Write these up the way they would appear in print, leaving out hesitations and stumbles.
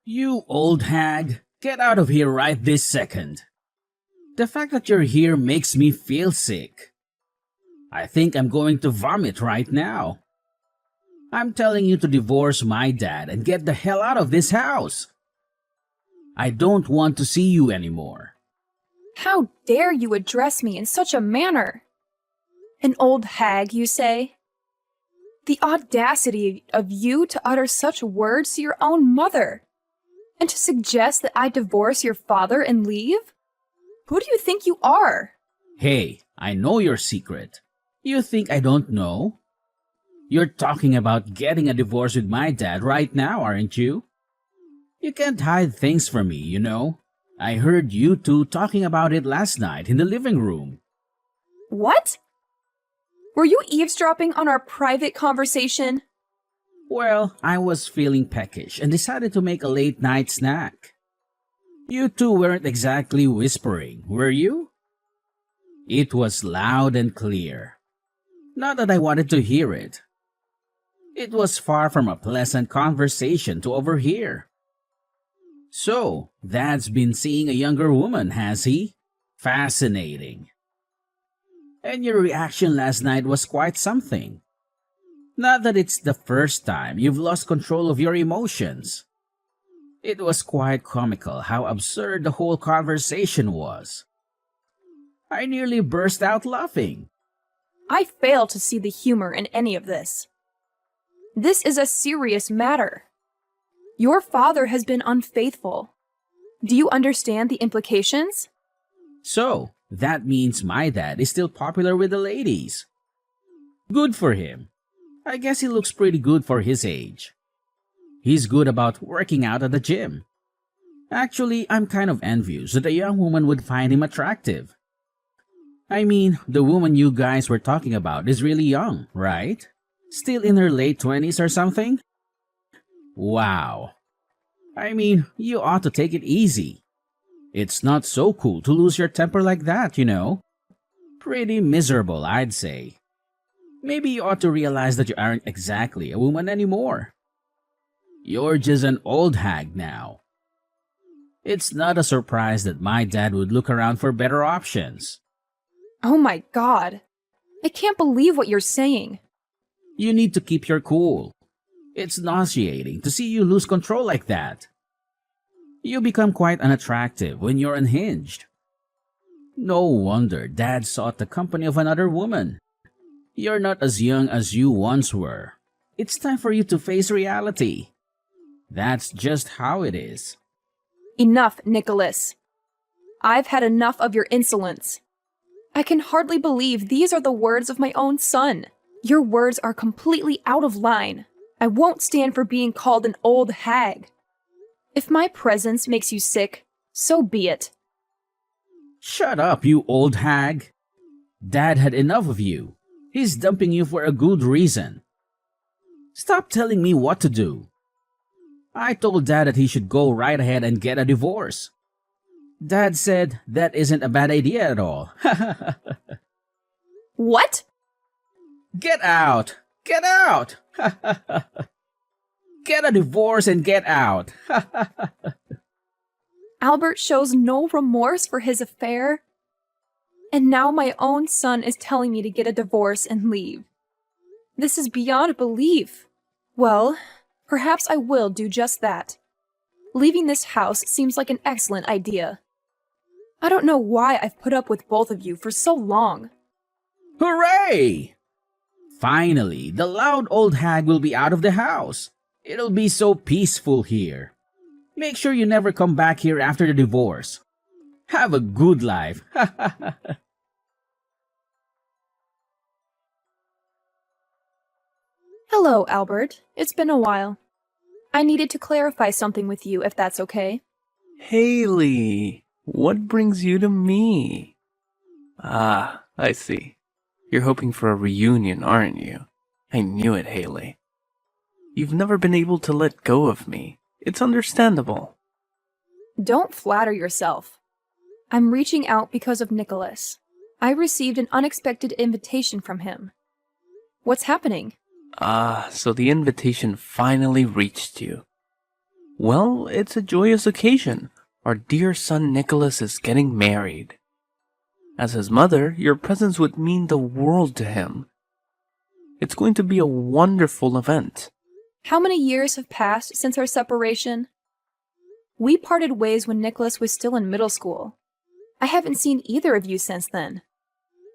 You old hag, get out of here right this second. The fact that you're here makes me feel sick. I think I'm going to vomit right now. I'm telling you to divorce my dad and get the hell out of this house. I don't want to see you anymore. How dare you address me in such a manner? An old hag, you say? The audacity of you to utter such words to your own mother, and to suggest that I divorce your father and leave? Who do you think you are? Hey, I know your secret. You think I don't know? You're talking about getting a divorce with my dad right now, aren't you? You can't hide things from me, you know. I heard you two talking about it last night in the living room. What? Were you eavesdropping on our private conversation? Well, I was feeling peckish and decided to make a late night snack. You two weren't exactly whispering, were you? It was loud and clear. Not that I wanted to hear it. It was far from a pleasant conversation to overhear. So, Dad's been seeing a younger woman, has he? Fascinating. And your reaction last night was quite something. Not that it's the first time you've lost control of your emotions. It was quite comical how absurd the whole conversation was. I nearly burst out laughing. I fail to see the humor in any of this. This is a serious matter. Your father has been unfaithful. Do you understand the implications? So, that means my dad is still popular with the ladies. Good for him. I guess he looks pretty good for his age. He's good about working out at the gym. Actually, I'm kind of envious that a young woman would find him attractive. I mean, the woman you guys were talking about is really young, right? Still in her late 20s or something? Wow. I mean, you ought to take it easy. It's not so cool to lose your temper like that, you know. Pretty miserable, I'd say. Maybe you ought to realize that you aren't exactly a woman anymore. You're just an old hag now. It's not a surprise that my dad would look around for better options. Oh my God. I can't believe what you're saying. You need to keep your cool. It's nauseating to see you lose control like that. You become quite unattractive when you're unhinged. No wonder Dad sought the company of another woman. You're not as young as you once were. It's time for you to face reality. That's just how it is. Enough, Nicholas. I've had enough of your insolence. I can hardly believe these are the words of my own son. Your words are completely out of line. I won't stand for being called an old hag. If my presence makes you sick, so be it. Shut up, you old hag. Dad had enough of you. He's dumping you for a good reason. Stop telling me what to do. I told Dad that he should go right ahead and get a divorce. Dad said that isn't a bad idea at all. What? Get out! Get out! Get a divorce and get out! Albert shows no remorse for his affair. And now my own son is telling me to get a divorce and leave. This is beyond belief. Well, perhaps I will do just that. Leaving this house seems like an excellent idea. I don't know why I've put up with both of you for so long. Hooray! Finally, the loud old hag will be out of the house. It'll be so peaceful here. Make sure you never come back here after the divorce. Have a good life. Hello, Albert. It's been a while. I needed to clarify something with you, if that's okay. Haley, what brings you to me? Ah, I see. You're hoping for a reunion, aren't you? I knew it, Haley. You've never been able to let go of me. It's understandable. Don't flatter yourself. I'm reaching out because of Nicholas. I received an unexpected invitation from him. What's happening? Ah, so the invitation finally reached you. Well, it's a joyous occasion. Our dear son Nicholas is getting married. As his mother, your presence would mean the world to him. It's going to be a wonderful event. How many years have passed since our separation? We parted ways when Nicholas was still in middle school. I haven't seen either of you since then.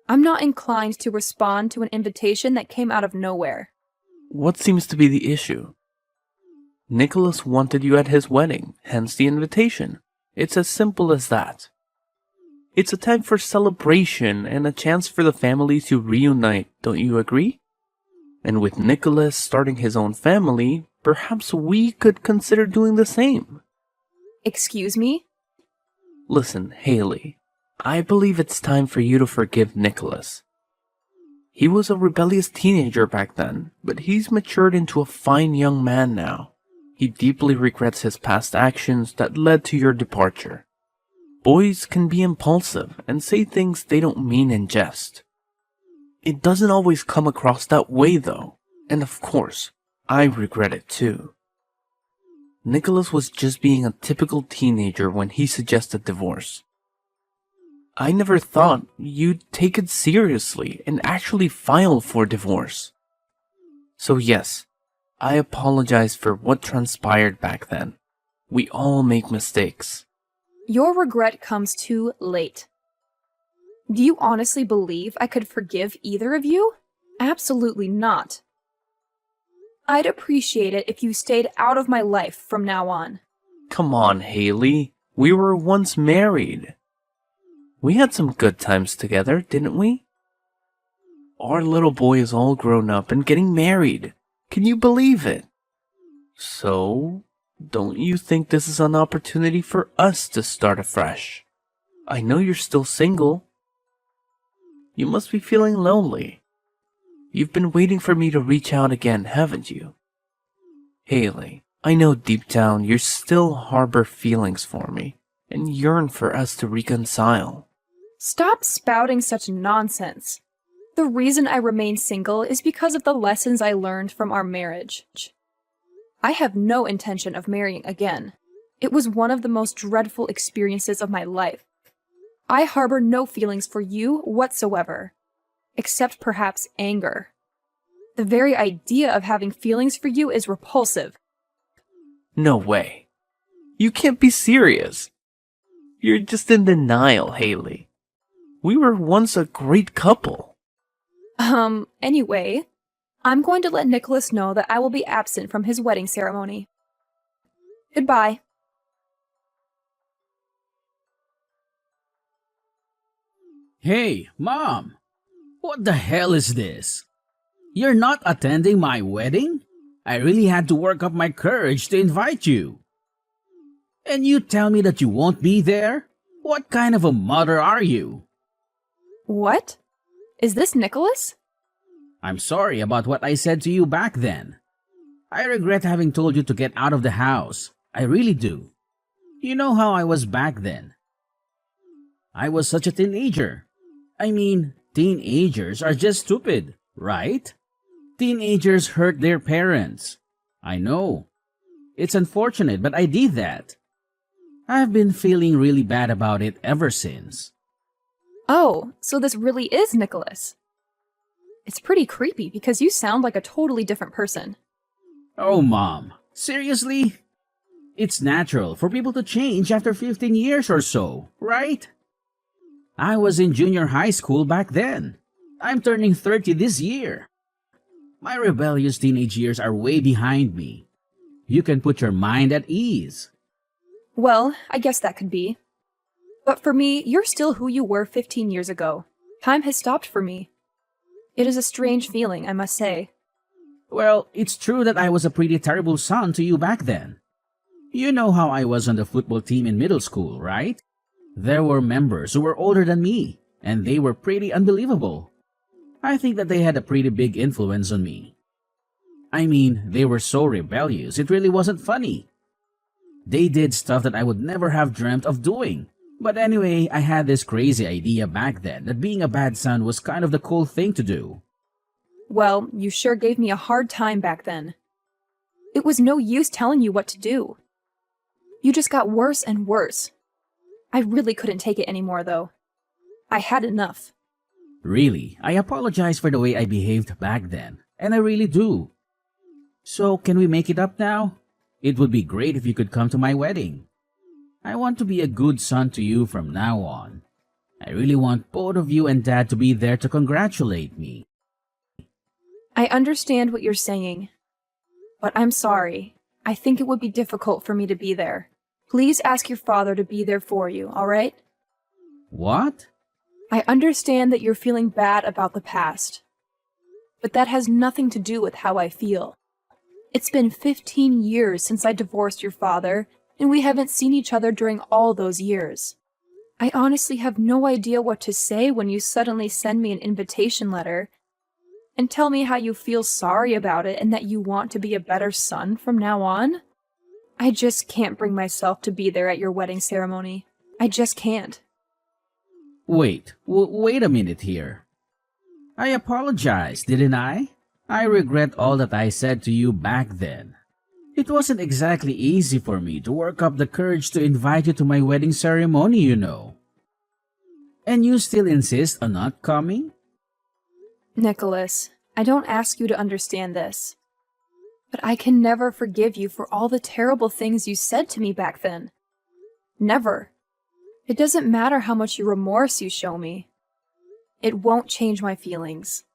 I'm not inclined to respond to an invitation that came out of nowhere. What seems to be the issue? Nicholas wanted you at his wedding, hence the invitation. It's as simple as that. It's a time for celebration and a chance for the families to reunite, don't you agree? And with Nicholas starting his own family, perhaps we could consider doing the same. Excuse me? Listen, Haley, I believe it's time for you to forgive Nicholas. He was a rebellious teenager back then, but he's matured into a fine young man now. He deeply regrets his past actions that led to your departure. Boys can be impulsive and say things they don't mean in jest. It doesn't always come across that way though, and of course, I regret it too. Nicholas was just being a typical teenager when he suggested divorce. I never thought you'd take it seriously and actually file for divorce. So yes, I apologize for what transpired back then. We all make mistakes. Your regret comes too late. Do you honestly believe I could forgive either of you? Absolutely not. I'd appreciate it if you stayed out of my life from now on. Come on, Haley. We were once married. We had some good times together, didn't we? Our little boy is all grown up and getting married. Can you believe it? So, don't you think this is an opportunity for us to start afresh? I know you're still single. You must be feeling lonely. You've been waiting for me to reach out again, haven't you? Haley, I know deep down you still harbor feelings for me and yearn for us to reconcile. Stop spouting such nonsense. The reason I remain single is because of the lessons I learned from our marriage. I have no intention of marrying again. It was one of the most dreadful experiences of my life. I harbor no feelings for you whatsoever, except perhaps anger. The very idea of having feelings for you is repulsive. No way. You can't be serious. You're just in denial, Haley. We were once a great couple. Anyway, I'm going to let Nicholas know that I will be absent from his wedding ceremony. Goodbye. Hey, Mom! What the hell is this? You're not attending my wedding? I really had to work up my courage to invite you. And you tell me that you won't be there? What kind of a mother are you? What? Is this Nicholas? I'm sorry about what I said to you back then. I regret having told you to get out of the house. I really do. You know how I was back then. I was such a teenager. I mean, teenagers are just stupid, right? Teenagers hurt their parents. I know. It's unfortunate, but I did that. I've been feeling really bad about it ever since. Oh, so this really is Nicholas. It's pretty creepy because you sound like a totally different person. Oh, Mom. Seriously? It's natural for people to change after 15 years or so, right? I was in junior high school back then. I'm turning 30 this year. My rebellious teenage years are way behind me. You can put your mind at ease. Well, I guess that could be. But for me, you're still who you were 15 years ago. Time has stopped for me. It is a strange feeling, I must say. Well, it's true that I was a pretty terrible son to you back then. You know how I was on the football team in middle school, right? There were members who were older than me, and they were pretty unbelievable. I think that they had a pretty big influence on me. I mean, they were so rebellious, it really wasn't funny. They did stuff that I would never have dreamt of doing. But anyway, I had this crazy idea back then that being a bad son was kind of the cool thing to do. Well, you sure gave me a hard time back then. It was no use telling you what to do. You just got worse and worse. I really couldn't take it anymore, though. I had enough. Really, I apologize for the way I behaved back then, and I really do. So, can we make it up now? It would be great if you could come to my wedding. I want to be a good son to you from now on. I really want both of you and Dad to be there to congratulate me. I understand what you're saying, but I'm sorry. I think it would be difficult for me to be there. Please ask your father to be there for you, all right? What? I understand that you're feeling bad about the past, but that has nothing to do with how I feel. It's been 15 years since I divorced your father, and we haven't seen each other during all those years. I honestly have no idea what to say when you suddenly send me an invitation letter and tell me how you feel sorry about it and that you want to be a better son from now on. I just can't bring myself to be there at your wedding ceremony. I just can't. Wait a minute here. I apologized, didn't I? I regret all that I said to you back then. It wasn't exactly easy for me to work up the courage to invite you to my wedding ceremony, you know. And you still insist on not coming? Nicholas, I don't ask you to understand this, but I can never forgive you for all the terrible things you said to me back then. Never. It doesn't matter how much remorse you show me. It won't change my feelings.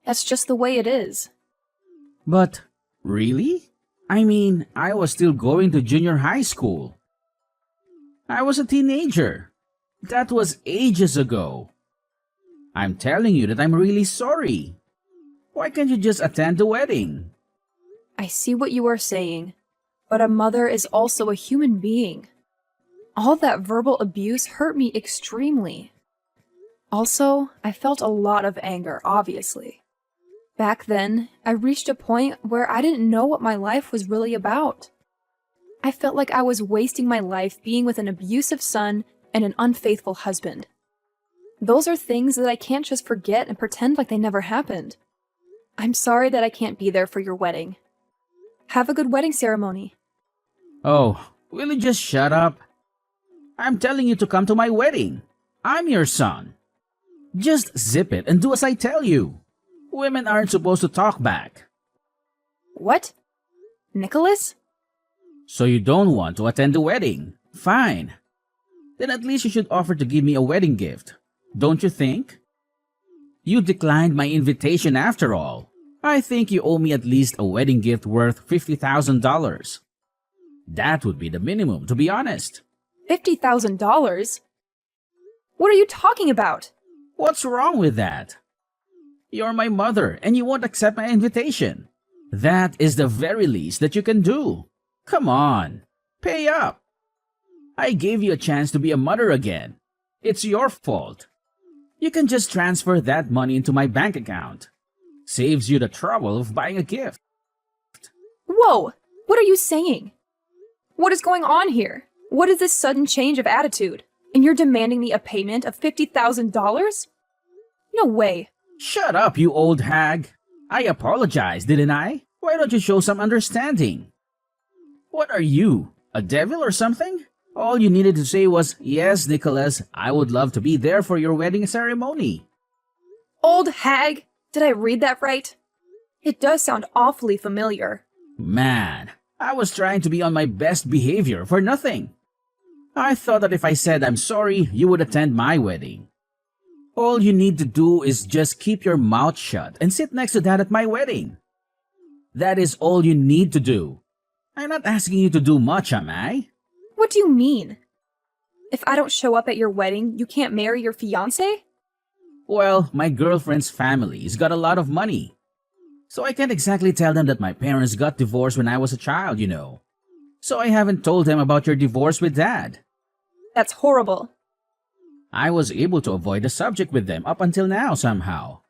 That's just the way it is. But, really? I mean, I was still going to junior high school. I was a teenager. That was ages ago. I'm telling you that I'm really sorry. Why can't you just attend the wedding? I see what you are saying, but a mother is also a human being. All that verbal abuse hurt me extremely. Also, I felt a lot of anger, obviously. Back then, I reached a point where I didn't know what my life was really about. I felt like I was wasting my life being with an abusive son and an unfaithful husband. Those are things that I can't just forget and pretend like they never happened. I'm sorry that I can't be there for your wedding. Have a good wedding ceremony. Oh, will you just shut up? I'm telling you to come to my wedding. I'm your son. Just zip it and do as I tell you. Women aren't supposed to talk back. What? Nicholas? So you don't want to attend the wedding? Fine. Then at least you should offer to give me a wedding gift. Don't you think? You declined my invitation after all. I think you owe me at least a wedding gift worth $50,000. That would be the minimum, to be honest. $50,000? What are you talking about? What's wrong with that? You're my mother and you won't accept my invitation. That is the very least that you can do. Come on, pay up. I gave you a chance to be a mother again. It's your fault. You can just transfer that money into my bank account. Saves you the trouble of buying a gift. Whoa! What are you saying? What is going on here? What is this sudden change of attitude? And you're demanding me a payment of $50,000? No way. Shut up, you old hag. I apologized, didn't I? Why don't you show some understanding? What are you, a devil or something? All you needed to say was, yes, Nicholas, I would love to be there for your wedding ceremony. Old hag? Did I read that right? It does sound awfully familiar. Man, I was trying to be on my best behavior for nothing. I thought that if I said I'm sorry, you would attend my wedding. All you need to do is just keep your mouth shut and sit next to Dad at my wedding. That is all you need to do. I'm not asking you to do much, am I? What do you mean? If I don't show up at your wedding, you can't marry your fiancé? Well, my girlfriend's family's got a lot of money. So I can't exactly tell them that my parents got divorced when I was a child, you know. So I haven't told them about your divorce with Dad. That's horrible. I was able to avoid the subject with them up until now somehow.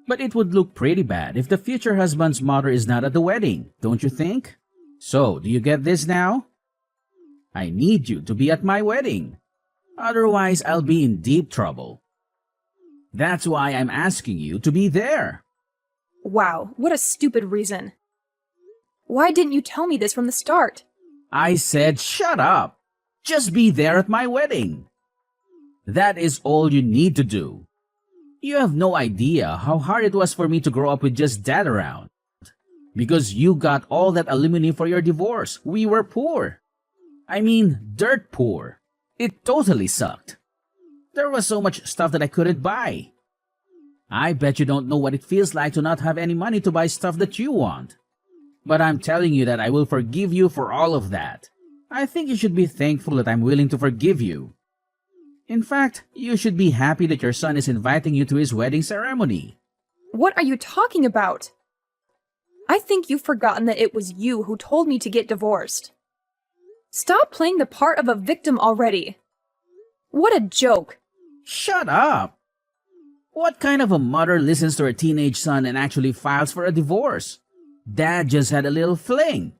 But it would look pretty bad if the future husband's mother is not at the wedding, don't you think? So, do you get this now? I need you to be at my wedding. Otherwise, I'll be in deep trouble. That's why I'm asking you to be there. Wow, what a stupid reason. Why didn't you tell me this from the start? I said shut up. Just be there at my wedding. That is all you need to do. You have no idea how hard it was for me to grow up with just dad around. Because you got all that alimony for your divorce. We were poor. I mean, dirt poor. It totally sucked. There was so much stuff that I couldn't buy. I bet you don't know what it feels like to not have any money to buy stuff that you want. But I'm telling you that I will forgive you for all of that. I think you should be thankful that I'm willing to forgive you. In fact, you should be happy that your son is inviting you to his wedding ceremony. What are you talking about? I think you've forgotten that it was you who told me to get divorced. Stop playing the part of a victim already. What a joke. Shut up! What kind of a mother listens to her teenage son and actually files for a divorce? Dad just had a little fling,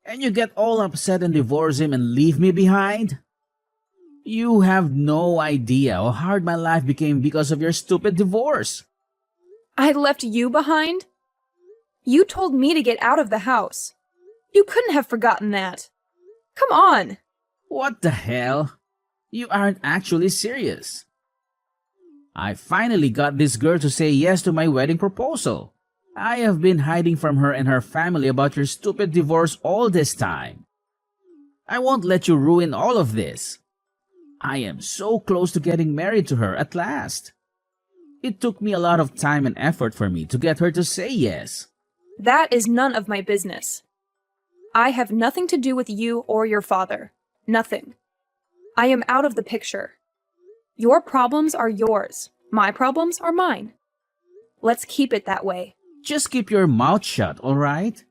and you get all upset and divorce him and leave me behind? You have no idea how hard my life became because of your stupid divorce. I left you behind? You told me to get out of the house. You couldn't have forgotten that. Come on. What the hell? You aren't actually serious. I finally got this girl to say yes to my wedding proposal. I have been hiding from her and her family about your stupid divorce all this time. I won't let you ruin all of this. I am so close to getting married to her at last. It took me a lot of time and effort for me to get her to say yes. That is none of my business. I have nothing to do with you or your father. Nothing. I am out of the picture. Your problems are yours. My problems are mine. Let's keep it that way. Just keep your mouth shut, all right?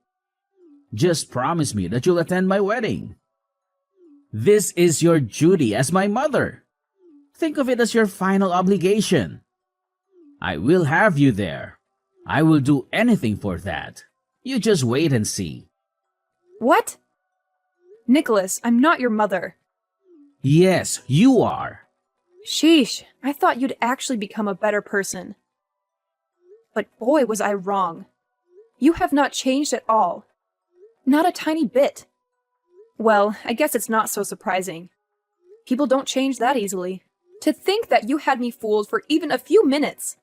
Just promise me that you'll attend my wedding. This is your duty as my mother. Think of it as your final obligation. I will have you there. I will do anything for that. You just wait and see. What? Nicholas, I'm not your mother. Yes, you are. Sheesh, I thought you'd actually become a better person. But boy, was I wrong. You have not changed at all. Not a tiny bit. Well, I guess it's not so surprising. People don't change that easily. To think that you had me fooled for even a few minutes.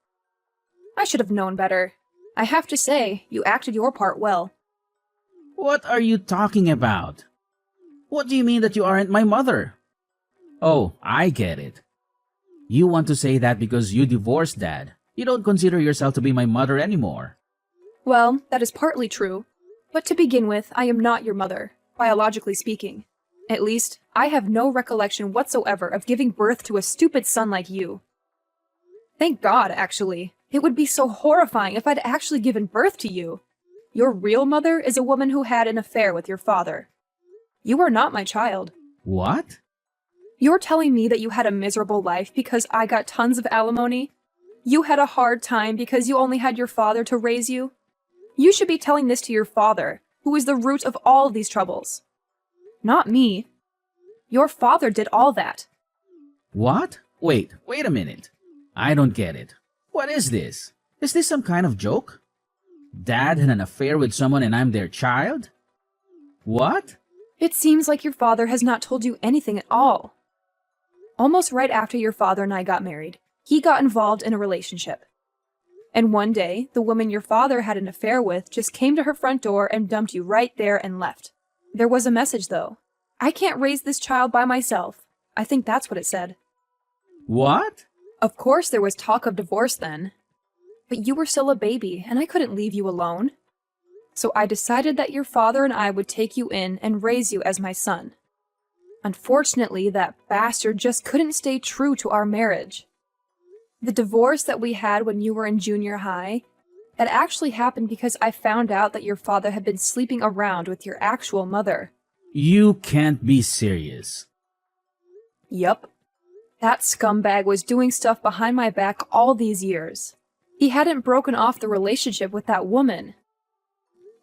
I should have known better. I have to say, you acted your part well. What are you talking about? What do you mean that you aren't my mother? Oh, I get it. You want to say that because you divorced Dad. You don't consider yourself to be my mother anymore. Well, that is partly true. But to begin with, I am not your mother, biologically speaking. At least, I have no recollection whatsoever of giving birth to a stupid son like you. Thank God, actually. It would be so horrifying if I'd actually given birth to you. Your real mother is a woman who had an affair with your father. You are not my child. What? You're telling me that you had a miserable life because I got tons of alimony? You had a hard time because you only had your father to raise you? You should be telling this to your father, who is the root of all these troubles. Not me. Your father did all that. What? Wait a minute. I don't get it. What is this? Is this some kind of joke? Dad had an affair with someone and I'm their child? What? It seems like your father has not told you anything at all. Almost right after your father and I got married, he got involved in a relationship. And one day, the woman your father had an affair with just came to her front door and dumped you right there and left. There was a message, though. I can't raise this child by myself. I think that's what it said. What? Of course there was talk of divorce then. But you were still a baby, and I couldn't leave you alone. So I decided that your father and I would take you in and raise you as my son. Unfortunately, that bastard just couldn't stay true to our marriage. The divorce that we had when you were in junior high, that actually happened because I found out that your father had been sleeping around with your actual mother. You can't be serious. Yup. That scumbag was doing stuff behind my back all these years. He hadn't broken off the relationship with that woman.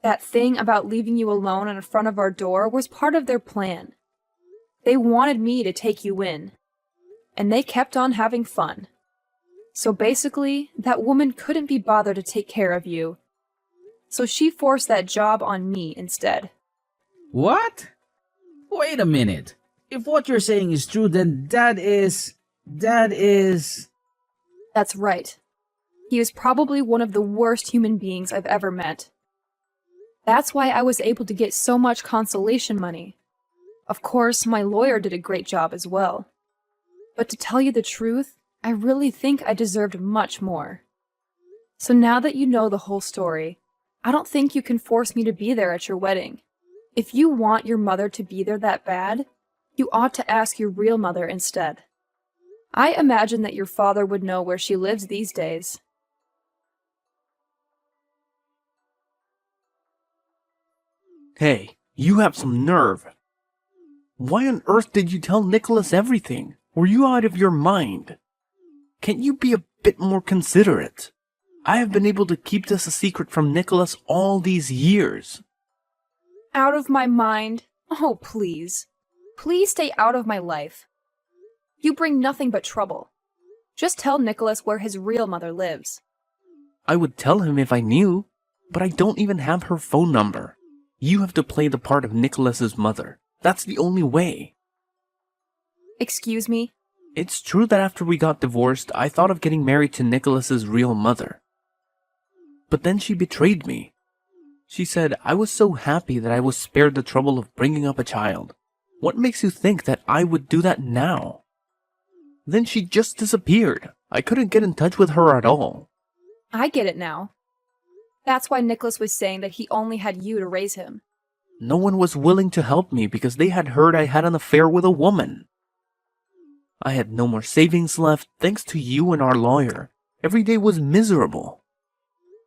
That thing about leaving you alone in front of our door was part of their plan. They wanted me to take you in. And they kept on having fun. So basically, that woman couldn't be bothered to take care of you. So she forced that job on me instead. What? Wait a minute. If what you're saying is true, then Dad is... That's right. He is probably one of the worst human beings I've ever met. That's why I was able to get so much consolation money. Of course, my lawyer did a great job as well. But to tell you the truth, I really think I deserved much more. So now that you know the whole story, I don't think you can force me to be there at your wedding. If you want your mother to be there that bad, you ought to ask your real mother instead. I imagine that your father would know where she lives these days. Hey, you have some nerve. Why on earth did you tell Nicholas everything? Were you out of your mind? Can't you be a bit more considerate? I have been able to keep this a secret from Nicholas all these years. Out of my mind? Oh, please. Please stay out of my life. You bring nothing but trouble. Just tell Nicholas where his real mother lives. I would tell him if I knew, but I don't even have her phone number. You have to play the part of Nicholas's mother. That's the only way. Excuse me? It's true that after we got divorced, I thought of getting married to Nicholas's real mother. But then she betrayed me. She said I was so happy that I was spared the trouble of bringing up a child. What makes you think that I would do that now? Then she just disappeared. I couldn't get in touch with her at all. I get it now. That's why Nicholas was saying that he only had you to raise him. No one was willing to help me because they had heard I had an affair with a woman. I had no more savings left thanks to you and our lawyer. Every day was miserable.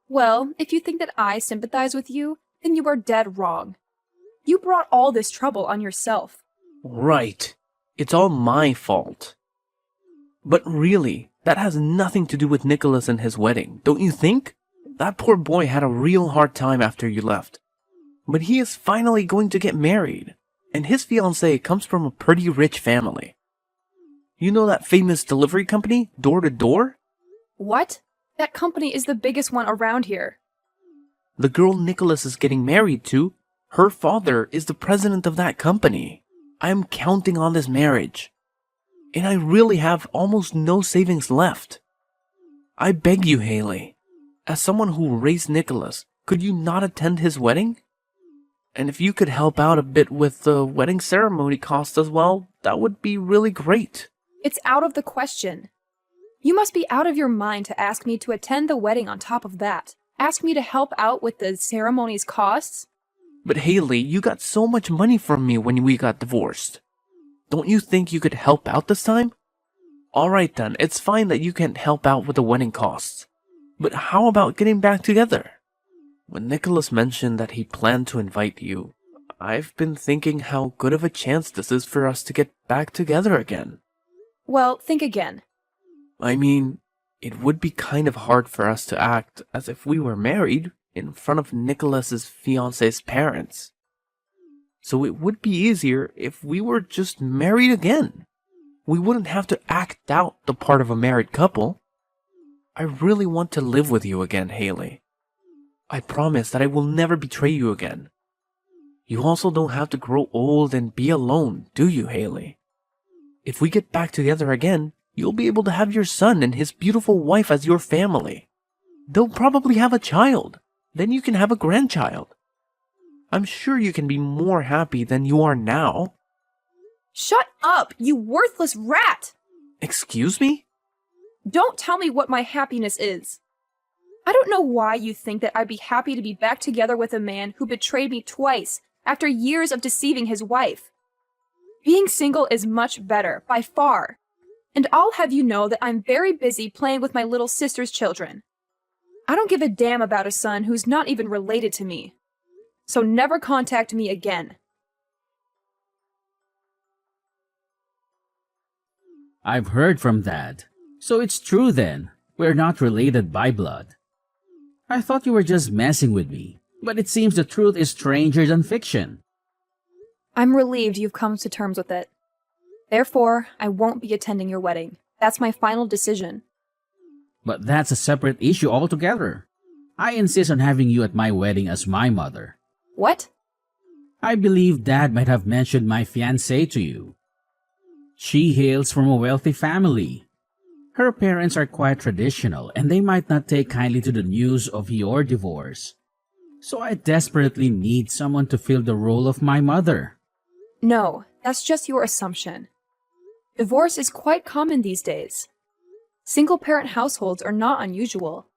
Well, if you think that I sympathize with you, then you are dead wrong. You brought all this trouble on yourself. Right. It's all my fault. But really, that has nothing to do with Nicholas and his wedding, don't you think? That poor boy had a real hard time after you left. But he is finally going to get married, and his fiancée comes from a pretty rich family. You know that famous delivery company, Door to Door? What? That company is the biggest one around here. The girl Nicholas is getting married to, her father is the president of that company. I am counting on this marriage. And I really have almost no savings left. I beg you, Haley, as someone who raised Nicholas, could you not attend his wedding? And if you could help out a bit with the wedding ceremony cost as well, that would be really great. It's out of the question. You must be out of your mind to ask me to attend the wedding on top of that. Ask me to help out with the ceremony's costs? But Haley, you got so much money from me when we got divorced. Don't you think you could help out this time? Alright then, it's fine that you can't help out with the wedding costs. But how about getting back together? When Nicholas mentioned that he planned to invite you, I've been thinking how good of a chance this is for us to get back together again. Well, think again. I mean, it would be kind of hard for us to act as if we were married in front of Nicholas's fiancée's parents. So it would be easier if we were just married again. We wouldn't have to act out the part of a married couple. I really want to live with you again, Haley. I promise that I will never betray you again. You also don't have to grow old and be alone, do you, Haley? If we get back together again, you'll be able to have your son and his beautiful wife as your family. They'll probably have a child. Then you can have a grandchild. I'm sure you can be more happy than you are now. Shut up, you worthless rat! Excuse me? Don't tell me what my happiness is. I don't know why you think that I'd be happy to be back together with a man who betrayed me twice after years of deceiving his wife. Being single is much better, by far. And I'll have you know that I'm very busy playing with my little sister's children. I don't give a damn about a son who's not even related to me. So never contact me again. I've heard from Dad. So it's true then. We're not related by blood. I thought you were just messing with me, but it seems the truth is stranger than fiction. I'm relieved you've come to terms with it. Therefore, I won't be attending your wedding. That's my final decision. But that's a separate issue altogether. I insist on having you at my wedding as my mother. What? I believe Dad might have mentioned my fiancée to you. She hails from a wealthy family. Her parents are quite traditional and they might not take kindly to the news of your divorce. So I desperately need someone to fill the role of my mother. No, that's just your assumption. Divorce is quite common these days. Single-parent households are not unusual.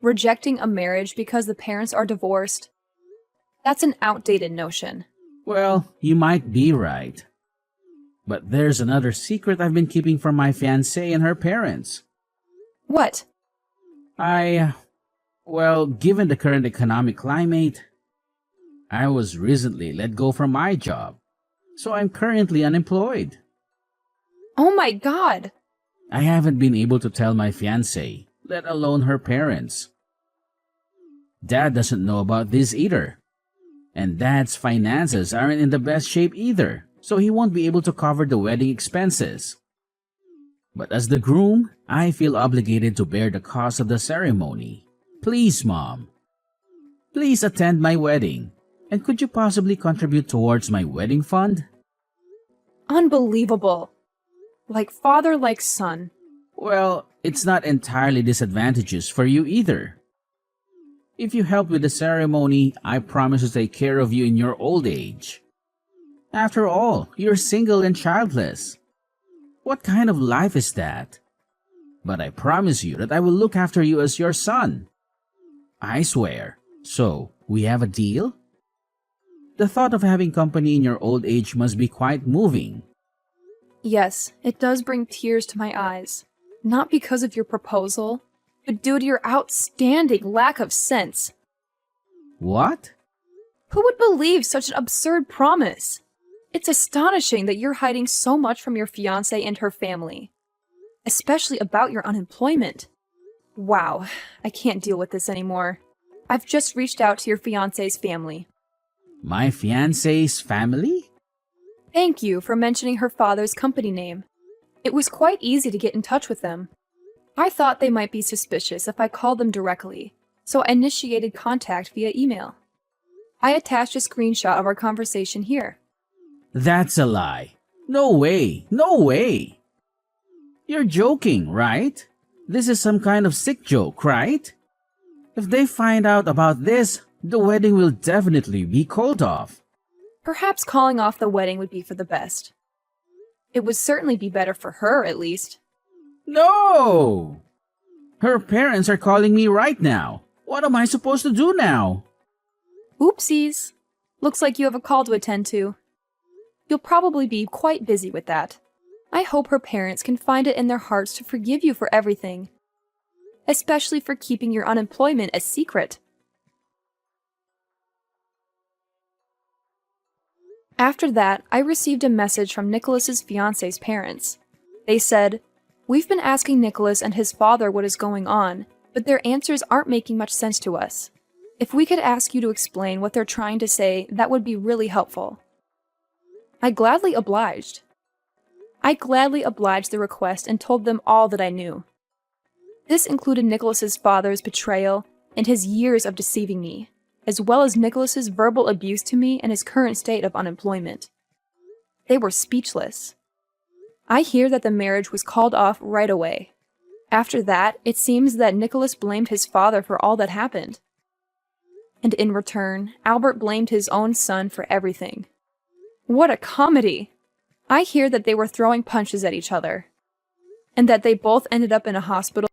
Rejecting a marriage because the parents are divorced, that's an outdated notion. Well, you might be right. But there's another secret I've been keeping from my fiancée and her parents. What? Well, given the current economic climate, I was recently let go from my job, so I'm currently unemployed. Oh my God! I haven't been able to tell my fiancée, let alone her parents. Dad doesn't know about this either. And Dad's finances aren't in the best shape either, so he won't be able to cover the wedding expenses. But as the groom, I feel obligated to bear the cost of the ceremony. Please, Mom. Please attend my wedding. And could you possibly contribute towards my wedding fund? Unbelievable. Like father, like son. Well, it's not entirely disadvantageous for you either. If you help with the ceremony, I promise to take care of you in your old age. After all, you're single and childless. What kind of life is that? But I promise you that I will look after you as your son. I swear. So, we have a deal? The thought of having company in your old age must be quite moving. Yes, it does bring tears to my eyes. Not because of your proposal, but due to your outstanding lack of sense. What? Who would believe such an absurd promise? It's astonishing that you're hiding so much from your fiancée and her family, especially about your unemployment. Wow, I can't deal with this anymore. I've just reached out to your fiancé's family. My fiancé's family? Thank you for mentioning her father's company name. It was quite easy to get in touch with them. I thought they might be suspicious if I called them directly, so I initiated contact via email. I attached a screenshot of our conversation here. That's a lie. No way, no way. You're joking, right? This is some kind of sick joke, right? If they find out about this, the wedding will definitely be called off. Perhaps calling off the wedding would be for the best. It would certainly be better for her, at least. No! Her parents are calling me right now. What am I supposed to do now? Oopsies. Looks like you have a call to attend to. You'll probably be quite busy with that. I hope her parents can find it in their hearts to forgive you for everything, especially for keeping your unemployment a secret. After that, I received a message from Nicholas's fiancé's parents. They said, "We've been asking Nicholas and his father what is going on, but their answers aren't making much sense to us. If we could ask you to explain what they're trying to say, that would be really helpful." I gladly obliged. The request and told them all that I knew. This included Nicholas's father's betrayal and his years of deceiving me, as well as Nicholas's verbal abuse to me and his current state of unemployment. They were speechless. I hear that the marriage was called off right away. After that, it seems that Nicholas blamed his father for all that happened. And in return, Albert blamed his own son for everything. What a comedy! I hear that they were throwing punches at each other, and that they both ended up in a hospital